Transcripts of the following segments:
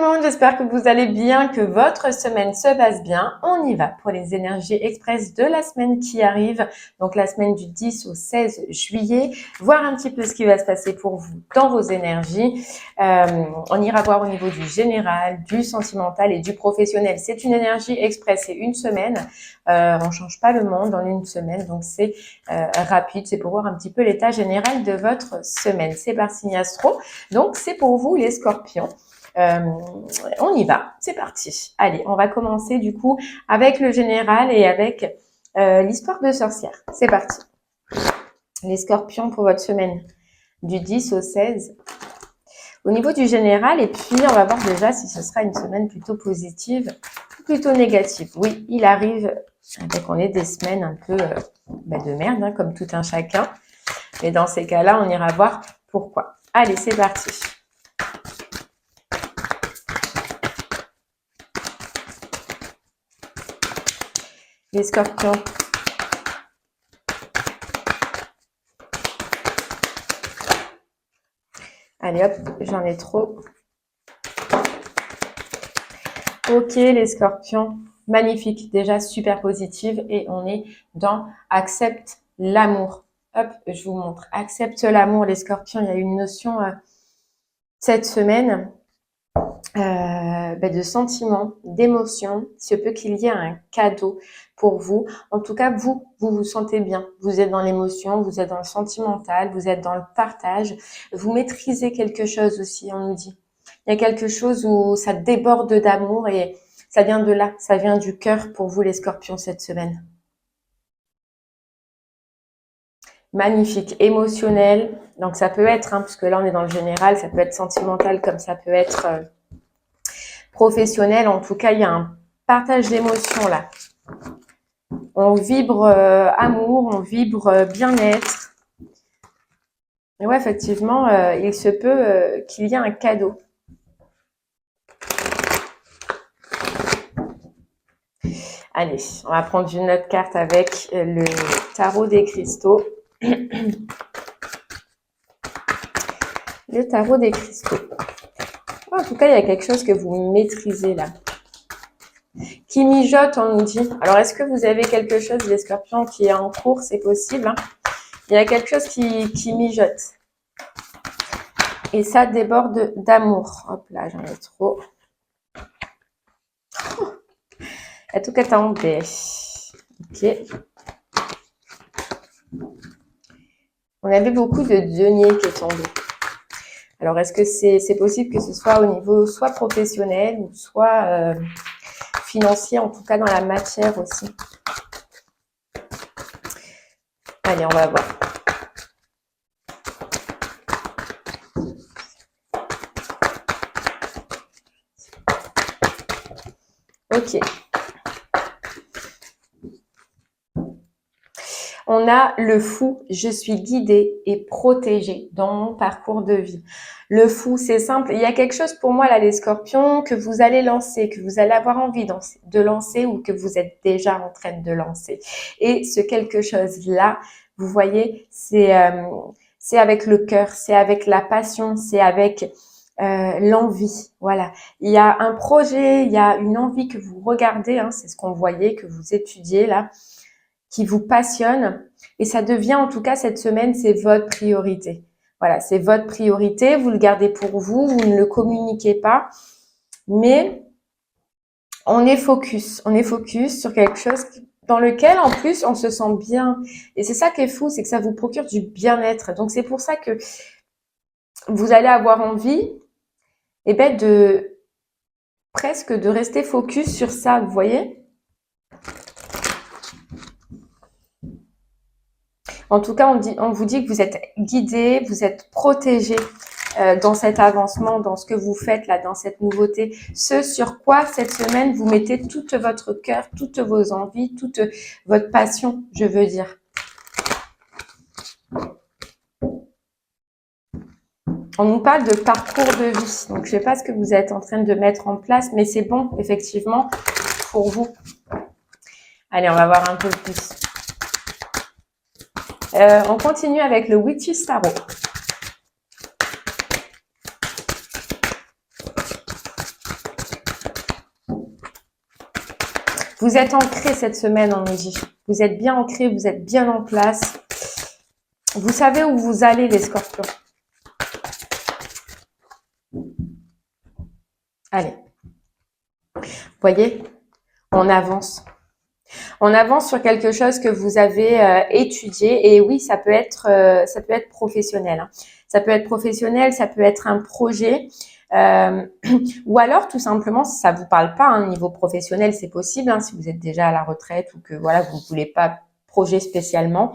le monde, j'espère que vous allez bien, que votre semaine se passe bien. On y va pour les énergies express de la semaine qui arrive, donc la semaine du 10 au 16 juillet, voir un petit peu ce qui va se passer pour vous dans vos énergies. On ira voir au niveau du général, du sentimental et du professionnel. C'est une énergie express, c'est une semaine. On change pas le monde en une semaine, donc c'est rapide, c'est pour voir un petit peu l'état général de votre semaine. C'est par signe astro, donc c'est pour vous les scorpions. On y va, c'est parti. Allez, on va commencer du coup avec le général et avec l'histoire de sorcière. C'est parti. Les scorpions pour votre semaine du 10 au 16. Au niveau du général, et puis on va voir déjà si ce sera une semaine plutôt positive ou plutôt négative. Oui, il arrive qu'on ait des semaines un peu de merde, hein, comme tout un chacun. Mais dans ces cas-là, on ira voir pourquoi. Allez, c'est parti. Les scorpions. Allez hop, j'en ai trop. Ok, les scorpions. Magnifique, déjà super positive. Et on est dans accepte l'amour. Hop, je vous montre. Accepte l'amour, les scorpions. Il y a une notion cette semaine de sentiments, d'émotions. Il se peut qu'il y ait un cadeau pour vous. En tout cas, vous vous sentez bien. Vous êtes dans l'émotion, vous êtes dans le sentimental, vous êtes dans le partage. Vous maîtrisez quelque chose aussi, on nous dit. Il y a quelque chose où ça déborde d'amour et ça vient de là, ça vient du cœur pour vous les scorpions cette semaine. Magnifique, émotionnel. Donc ça peut être, puisque là on est dans le général, ça peut être sentimental comme ça peut être professionnel. En tout cas, il y a un partage d'émotions là. On vibre amour, on vibre bien-être. Et ouais, effectivement, il se peut qu'il y ait un cadeau. Allez, on va prendre une autre carte avec le tarot des cristaux. Le tarot des cristaux. En tout cas, il y a quelque chose que vous maîtrisez là. Qui mijote, on nous dit. Alors, est-ce que vous avez quelque chose, les scorpions, qui est en cours? C'est possible. Hein. Il y a quelque chose qui mijote. Et ça déborde d'amour. Hop là, j'en ai trop. En tout cas, tombé. Ok. On avait beaucoup de deniers qui est tombé. Alors, est-ce que c'est possible que ce soit au niveau soit professionnel ou soit financier, en tout cas dans la matière aussi. Allez, on va voir. Ok. On a le fou, je suis guidée et protégée dans mon parcours de vie. Le fou, c'est simple. Il y a quelque chose pour moi, là, les scorpions, que vous allez lancer, que vous allez avoir envie de lancer ou que vous êtes déjà en train de lancer. Et ce quelque chose-là, vous voyez, c'est avec le cœur, c'est avec la passion, c'est avec l'envie. Voilà. Il y a un projet, il y a une envie que vous regardez, c'est ce qu'on voyait, que vous étudiez là, qui vous passionne et ça devient en tout cas cette semaine, c'est votre priorité. Voilà, c'est votre priorité, vous le gardez pour vous, vous ne le communiquez pas, mais on est focus sur quelque chose dans lequel en plus on se sent bien et c'est ça qui est fou, c'est que ça vous procure du bien-être. Donc c'est pour ça que vous allez avoir envie de presque de rester focus sur ça, vous voyez ? En tout cas, on vous dit que vous êtes guidé, vous êtes protégé dans cet avancement, dans ce que vous faites là, dans cette nouveauté. Ce sur quoi cette semaine vous mettez tout votre cœur, toutes vos envies, toute votre passion, je veux dire. On nous parle de parcours de vie. Donc, je ne sais pas ce que vous êtes en train de mettre en place, mais c'est bon, effectivement, pour vous. Allez, on va voir un peu plus. On continue avec le Witch's Tarot. Vous êtes ancré cette semaine, on nous dit. Vous êtes bien ancré, vous êtes bien en place. Vous savez où vous allez, les scorpions. Allez. Vous voyez, on avance. On avance sur quelque chose que vous avez étudié. Et oui, ça peut être professionnel. Hein. Ça peut être professionnel, ça peut être un projet. Ou alors, tout simplement, si ça vous parle pas, hein, niveau professionnel, c'est possible. Hein, si vous êtes déjà à la retraite ou que voilà, vous ne voulez pas projet spécialement,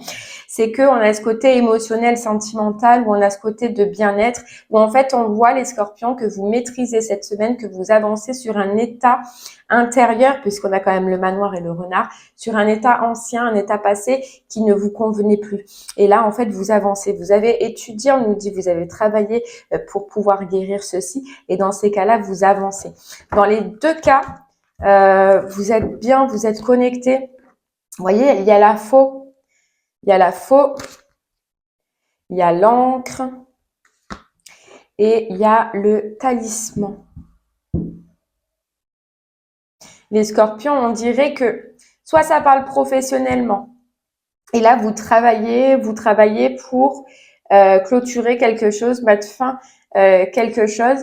c'est que on a ce côté émotionnel, sentimental, où on a ce côté de bien-être, où en fait on voit les scorpions que vous maîtrisez cette semaine, que vous avancez sur un état intérieur, puisqu'on a quand même le manoir et le renard, sur un état ancien, un état passé qui ne vous convenait plus. Et là, en fait, vous avancez. Vous avez étudié, on nous dit, vous avez travaillé pour pouvoir guérir ceci. Et dans ces cas-là, vous avancez. Dans les deux cas, vous êtes bien, vous êtes connecté. Vous voyez, il y a la faux, il y a la faux, il y a l'encre et il y a le talisman. Les scorpions, on dirait que soit ça parle professionnellement et là vous travaillez pour clôturer quelque chose, mettre fin quelque chose.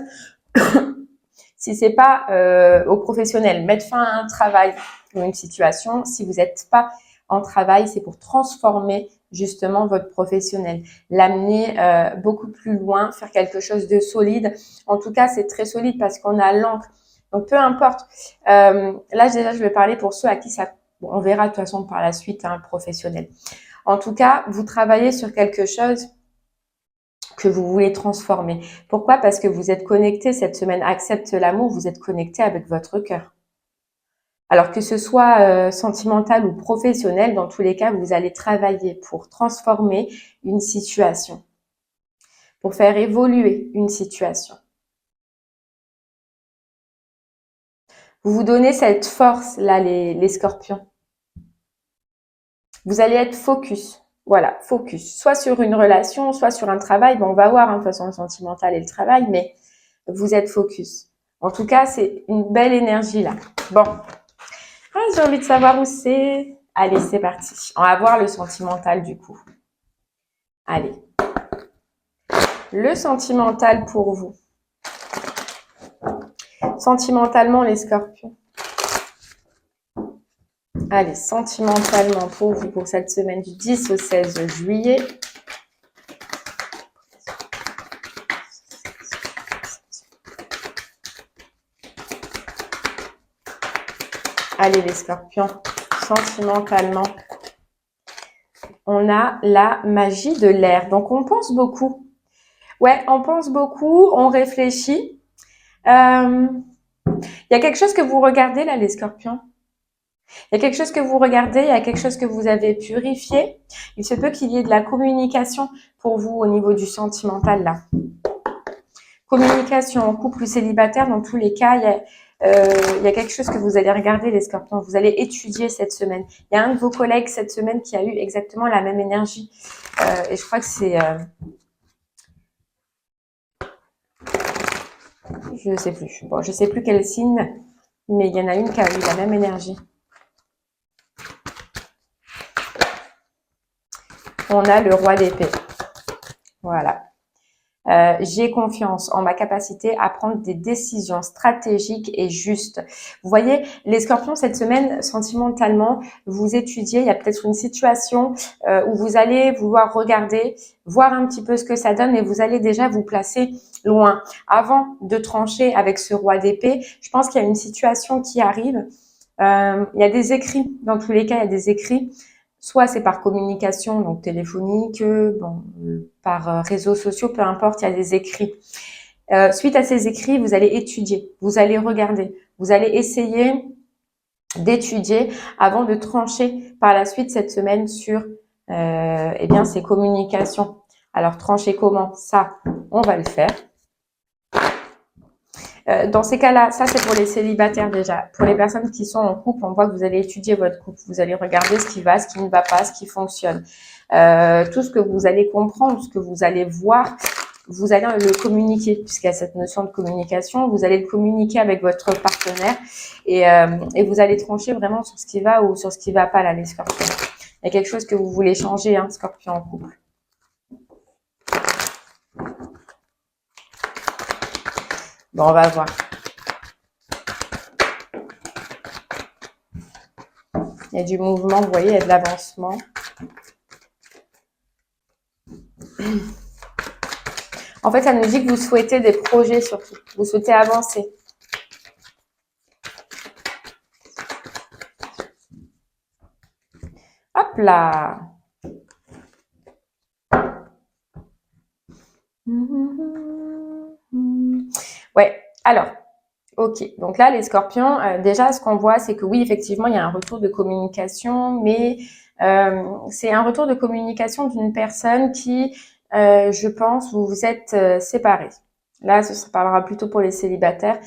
Si c'est pas au professionnel, mettre fin à un travail ou une situation, si vous n'êtes pas en travail, c'est pour transformer justement votre professionnel, l'amener beaucoup plus loin, faire quelque chose de solide. En tout cas, c'est très solide parce qu'on a l'encre. Donc, peu importe. Là, déjà, je vais parler pour ceux à qui ça... Bon, on verra de toute façon par la suite, un professionnel. En tout cas, vous travaillez sur quelque chose que vous voulez transformer. Pourquoi? Parce que vous êtes connecté cette semaine. Accepte l'amour, vous êtes connecté avec votre cœur. Alors que ce soit sentimental ou professionnel, dans tous les cas, vous allez travailler pour transformer une situation, pour faire évoluer une situation. Vous vous donnez cette force-là, les scorpions. Vous allez être focus. Voilà, focus. Soit sur une relation, soit sur un travail. Bon, on va voir, hein, de toute façon, le sentimental et le travail, mais vous êtes focus. En tout cas, c'est une belle énergie là. Bon. Ah, j'ai envie de savoir où c'est. Allez, c'est parti. On va voir le sentimental du coup. Allez. Le sentimental pour vous. Sentimentalement, les scorpions. Allez, sentimentalement pour vous, pour cette semaine du 10 au 16 juillet. Allez, les scorpions, sentimentalement. On a la magie de l'air. Donc, on pense beaucoup. Ouais, on pense beaucoup, on réfléchit. Il y a quelque chose que vous regardez là, les scorpions. Il y a quelque chose que vous regardez, il y a quelque chose que vous avez purifié. Il se peut qu'il y ait de la communication pour vous au niveau du sentimental là. Communication en couple ou célibataire, dans tous les cas, il y a quelque chose que vous allez regarder, les scorpions. Vous allez étudier cette semaine. Il y a un de vos collègues cette semaine qui a eu exactement la même énergie. Et je crois que c'est... je ne sais plus. Bon, je ne sais plus quel signe, mais il y en a une qui a eu la même énergie. On a le roi d'épée. Voilà. J'ai confiance en ma capacité à prendre des décisions stratégiques et justes. Vous voyez, les scorpions, cette semaine, sentimentalement, vous étudiez, il y a peut-être une situation où vous allez vouloir regarder, voir un petit peu ce que ça donne et vous allez déjà vous placer loin. Avant de trancher avec ce roi d'épée, je pense qu'il y a une situation qui arrive. Il y a des écrits, dans tous les cas, il y a des écrits. Soit c'est par communication, donc téléphonique, par réseaux sociaux, peu importe, il y a des écrits. Suite à ces écrits, vous allez étudier, vous allez regarder, vous allez essayer d'étudier avant de trancher par la suite cette semaine sur eh bien, ces communications. Alors, trancher comment? Ça, on va le faire. Dans ces cas-là, ça c'est pour les célibataires déjà. Pour les personnes qui sont en couple, on voit que vous allez étudier votre couple. Vous allez regarder ce qui va, ce qui ne va pas, ce qui fonctionne. Tout ce que vous allez comprendre, ce que vous allez voir, vous allez le communiquer. Puisqu'il y a cette notion de communication, vous allez le communiquer avec votre partenaire. partenaire et vous allez trancher vraiment sur ce qui va ou sur ce qui va pas là, les scorpions. Il y a quelque chose que vous voulez changer, hein, scorpion en couple. Bon, on va voir. Il y a du mouvement, vous voyez, il y a de l'avancement. En fait, ça nous dit que vous souhaitez des projets surtout. Vous souhaitez avancer. Hop là. Ouais, alors, ok. Donc là, les scorpions, déjà, ce qu'on voit, c'est que oui, effectivement, il y a un retour de communication, mais c'est un retour de communication d'une personne qui, je pense, vous vous êtes séparés. Là, ça parlera plutôt pour les célibataires,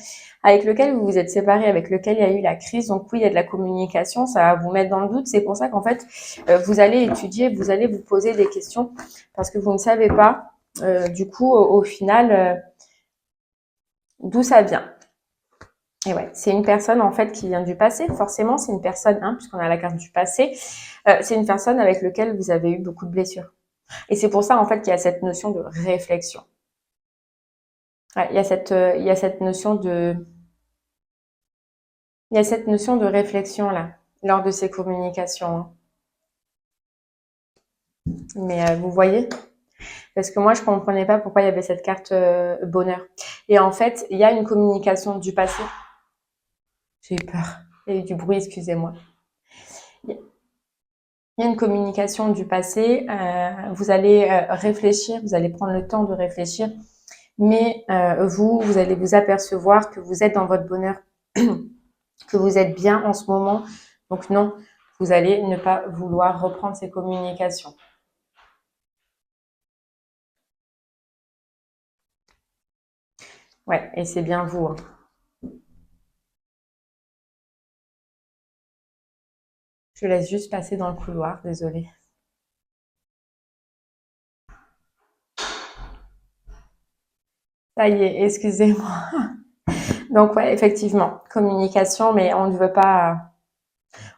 avec lequel vous vous êtes séparés, avec lequel il y a eu la crise. Donc oui, il y a de la communication, ça va vous mettre dans le doute. C'est pour ça qu'en fait, vous allez étudier, vous allez vous poser des questions, parce que vous ne savez pas, du coup, au final, d'où ça vient. Et ouais, c'est une personne en fait qui vient du passé. Forcément, c'est une personne, hein, puisqu'on a la carte du passé, c'est une personne avec laquelle vous avez eu beaucoup de blessures. Et c'est pour ça en fait qu'il y a cette notion de réflexion. Ouais, il y a cette notion de réflexion là lors de ces communications. Hein. Mais vous voyez, parce que moi je comprenais pas pourquoi il y avait cette carte bonheur. Et en fait, il y a une communication du passé. J'ai eu peur. Il y a eu du bruit, excusez-moi. Il y a une communication du passé. Vous allez réfléchir, vous allez prendre le temps de réfléchir, mais vous allez vous apercevoir que vous êtes dans votre bonheur, que vous êtes bien en ce moment. Donc non, vous allez ne pas vouloir reprendre ces communications. Ouais, et c'est bien vous. Hein. Je laisse juste passer dans le couloir, désolée. Ça y est, excusez-moi. Donc ouais, effectivement, communication, mais on ne veut pas.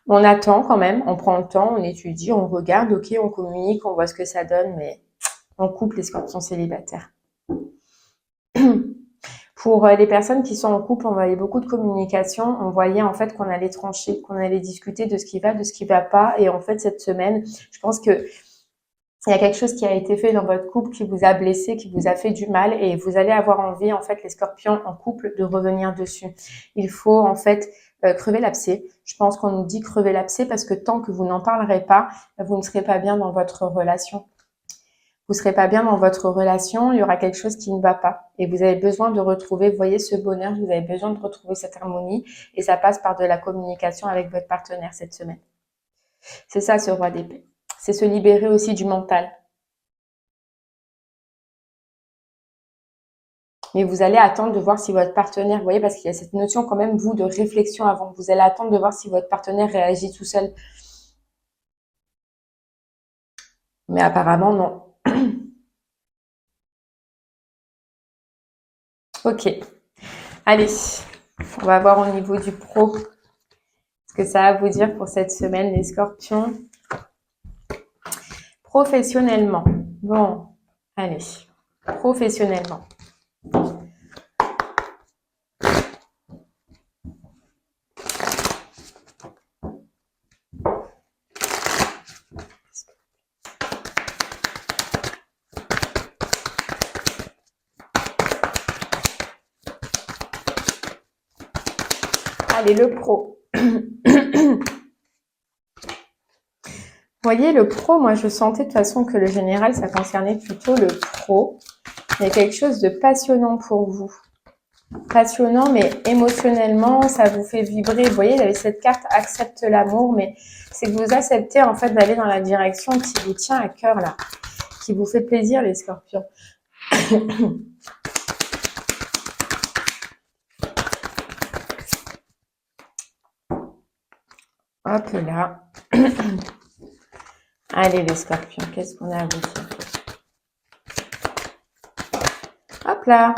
On attend quand même, on prend le temps, on étudie, on regarde, ok, on communique, on voit ce que ça donne, mais on coupe les scorpions célibataires. Pour les personnes qui sont en couple, on voyait beaucoup de communication. On voyait en fait qu'on allait trancher, qu'on allait discuter de ce qui va, de ce qui va pas. Et en fait, cette semaine, je pense que il y a quelque chose qui a été fait dans votre couple qui vous a blessé, qui vous a fait du mal, et vous allez avoir envie, en fait, les scorpions en couple, de revenir dessus. Il faut en fait crever l'abcès. Je pense qu'on nous dit crever l'abcès parce que tant que vous n'en parlerez pas, vous ne serez pas bien dans votre relation. Vous serez pas bien dans votre relation, il y aura quelque chose qui ne va pas. Et vous avez besoin de retrouver, vous voyez, ce bonheur, vous avez besoin de retrouver cette harmonie. Et ça passe par de la communication avec votre partenaire cette semaine. C'est ça, ce roi d'épée. C'est se libérer aussi du mental. Mais vous allez attendre de voir si votre partenaire, vous voyez, parce qu'il y a cette notion quand même, vous, de réflexion avant. Vous allez attendre de voir si votre partenaire réagit tout seul. Mais apparemment, non. Ok. Allez, on va voir au niveau du pro ce que ça va vous dire pour cette semaine, les scorpions. Professionnellement. Bon, allez. Professionnellement. Allez, le pro. Vous voyez, le pro, moi, je sentais de toute façon que le général, ça concernait plutôt le pro. Il y a quelque chose de passionnant pour vous. Passionnant, mais émotionnellement, ça vous fait vibrer. Vous voyez, il y avait cette carte « Accepte l'amour », mais c'est que vous acceptez, en fait, d'aller dans la direction qui vous tient à cœur, là. Qui vous fait plaisir, les scorpions. Hop là. Allez les scorpions, qu'est-ce qu'on a à vous dire? Hop là.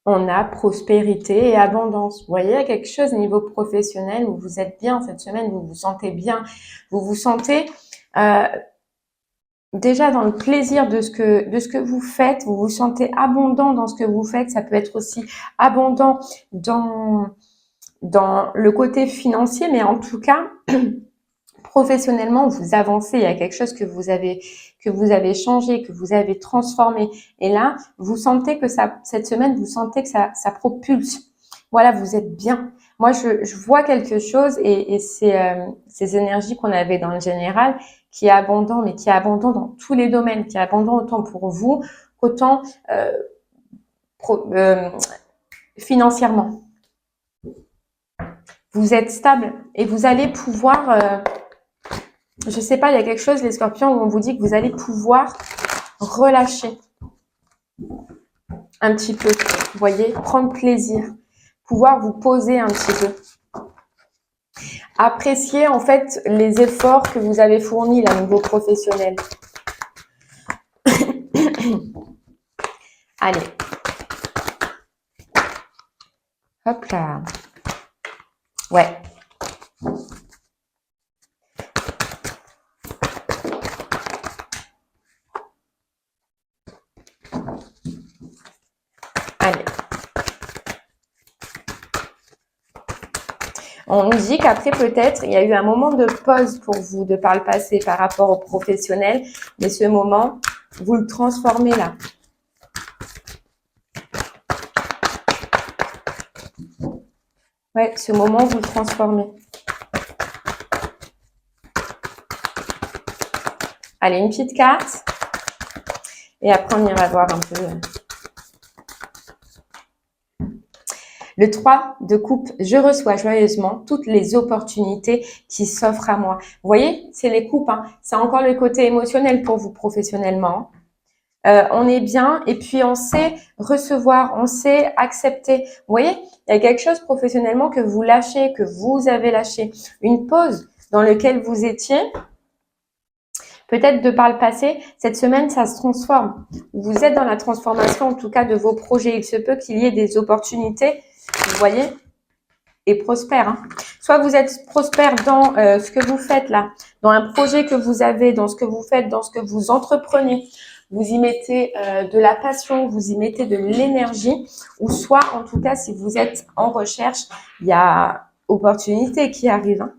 on a prospérité et abondance. Vous voyez, il y a quelque chose au niveau professionnel où vous êtes bien cette semaine, vous vous sentez bien, vous vous sentez déjà dans le plaisir de ce que vous faites, vous vous sentez abondant dans ce que vous faites. Ça peut être aussi abondant dans le côté financier, mais en tout cas, professionnellement, vous avancez, il y a quelque chose que vous avez changé, que vous avez transformé. Et là, vous sentez que cette semaine, vous sentez que ça propulse. Voilà, vous êtes bien. Moi, je vois quelque chose et c'est ces énergies qu'on avait dans le général qui est abondant, mais qui est abondant dans tous les domaines, qui est abondant autant pour vous qu'autant financièrement. Vous êtes stable et vous allez pouvoir je sais pas, il y a quelque chose, les scorpions, où on vous dit que vous allez pouvoir relâcher un petit peu. Vous voyez, prendre plaisir, pouvoir vous poser un petit peu. Apprécier en fait les efforts que vous avez fournis là, au niveau professionnel. Allez. Hop là. Ouais. Allez. On nous dit qu'après, peut-être, il y a eu un moment de pause pour vous de par le passé par rapport au professionnel. Mais ce moment, vous le transformez là. Ouais, ce moment, vous le transformez. Allez, une petite carte. Et après, on ira voir un peu. Le 3 de coupe, je reçois joyeusement toutes les opportunités qui s'offrent à moi. Vous voyez, c'est les coupes. Hein. C'est encore le côté émotionnel pour vous professionnellement. On est bien et puis on sait recevoir, on sait accepter. Vous voyez, il y a quelque chose professionnellement que vous lâchez, que vous avez lâché. Une pause dans laquelle vous étiez. Peut-être de par le passé, cette semaine, ça se transforme. Vous êtes dans la transformation, en tout cas, de vos projets. Il se peut qu'il y ait des opportunités, vous voyez, et prospères. Hein. Soit vous êtes prospère dans ce que vous faites là, dans un projet que vous avez, dans ce que vous faites, dans ce que vous entreprenez. Vous y mettez de la passion, vous y mettez de l'énergie, ou soit, en tout cas, si vous êtes en recherche, il y a opportunité qui arrive. Hein,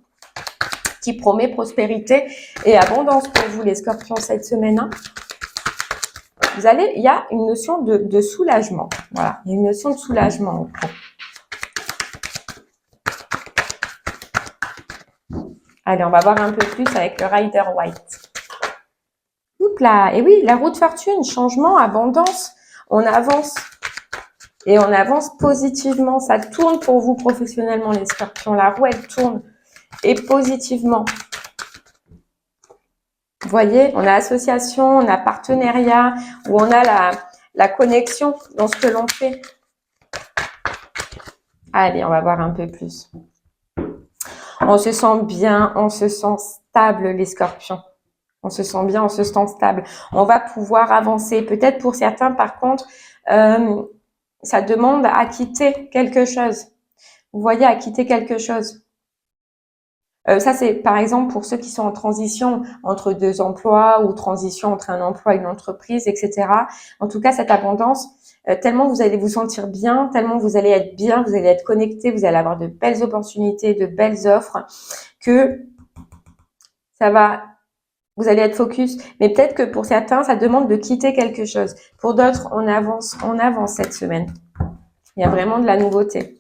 qui promet prospérité et abondance pour vous, les scorpions, cette semaine. Hein. Il y a une notion de soulagement. Voilà, il y a une notion de soulagement. Allez, on va voir un peu plus avec le Rider White. Oups là, et oui, la roue de fortune, changement, abondance. On avance. Et on avance positivement. Ça tourne pour vous professionnellement, les scorpions. La roue, elle tourne. Et positivement. Vous voyez, on a association, on a partenariat, où on a la connexion dans ce que l'on fait. Allez, on va voir un peu plus. On se sent bien, on se sent stable, les scorpions. On se sent bien, on se sent stable. On va pouvoir avancer. Peut-être pour certains, par contre, ça demande à quitter quelque chose. Vous voyez, à quitter quelque chose. Ça, c'est par exemple pour ceux qui sont en transition entre deux emplois ou transition entre un emploi et une entreprise, etc. En tout cas, cette abondance, tellement vous allez vous sentir bien, tellement vous allez être bien, vous allez être connecté, vous allez avoir de belles opportunités, de belles offres, que vous allez être focus. Mais peut-être que pour certains, ça demande de quitter quelque chose. Pour d'autres, on avance cette semaine. Il y a vraiment de la nouveauté.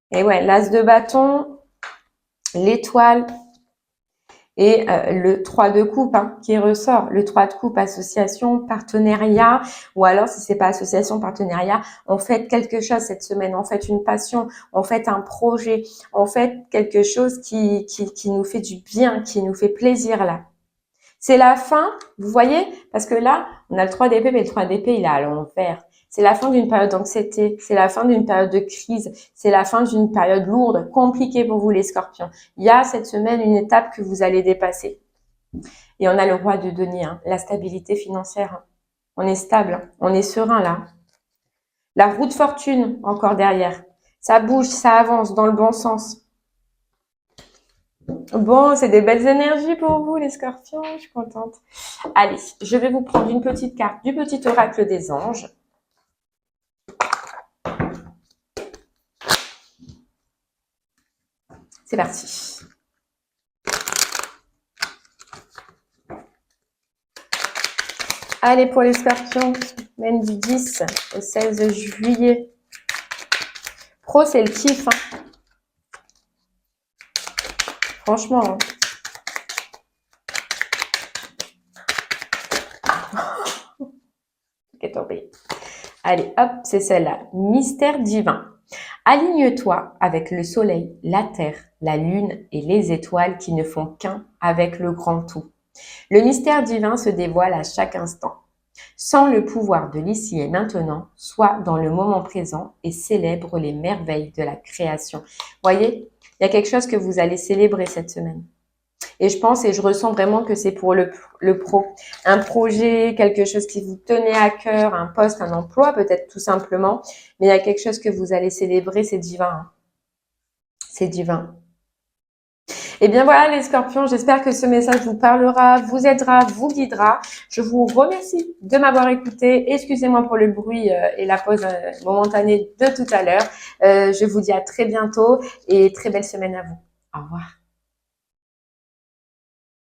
Et ouais, l'as de bâton, l'étoile et le 3 de coupe hein, qui ressort. Le 3 de coupe, association, partenariat, ou alors si c'est pas association, partenariat, on fait quelque chose cette semaine, on fait une passion, on fait un projet, on fait quelque chose qui nous fait du bien, qui nous fait plaisir là. C'est la fin, vous voyez, parce que là, on a le 3 d'épée, mais le 3 d'épée, il est à l'envers. C'est la fin d'une période d'anxiété, c'est la fin d'une période de crise, c'est la fin d'une période lourde, compliquée pour vous les scorpions. Il y a cette semaine une étape que vous allez dépasser. Et on a le roi de denier, hein, la stabilité financière. On est stable, on est serein là. La roue de fortune, encore derrière. Ça bouge, ça avance dans le bon sens. Bon, c'est des belles énergies pour vous, les scorpions. Je suis contente. Allez, je vais vous prendre une petite carte du petit oracle des anges. C'est parti. Allez, pour les scorpions, semaine du 10 au 16 juillet. Pro, c'est le kiff. Hein. Franchement. Hein. Ok, tombé. Allez, hop, c'est celle-là. Mystère divin. Aligne-toi avec le soleil, la terre, la lune et les étoiles qui ne font qu'un avec le grand tout. Le mystère divin se dévoile à chaque instant. Sens le pouvoir de l'ici et maintenant, sois dans le moment présent et célèbre les merveilles de la création. Voyez, il y a quelque chose que vous allez célébrer cette semaine. Et je pense et je ressens vraiment que c'est pour le pro. Un projet, quelque chose qui vous tenait à cœur, un poste, un emploi peut-être tout simplement. Mais il y a quelque chose que vous allez célébrer, c'est divin. Hein. C'est divin. Et bien voilà les scorpions, j'espère que ce message vous parlera, vous aidera, vous guidera. Je vous remercie de m'avoir écouté. Excusez-moi pour le bruit et la pause momentanée de tout à l'heure. Je vous dis à très bientôt et très belle semaine à vous. Au revoir.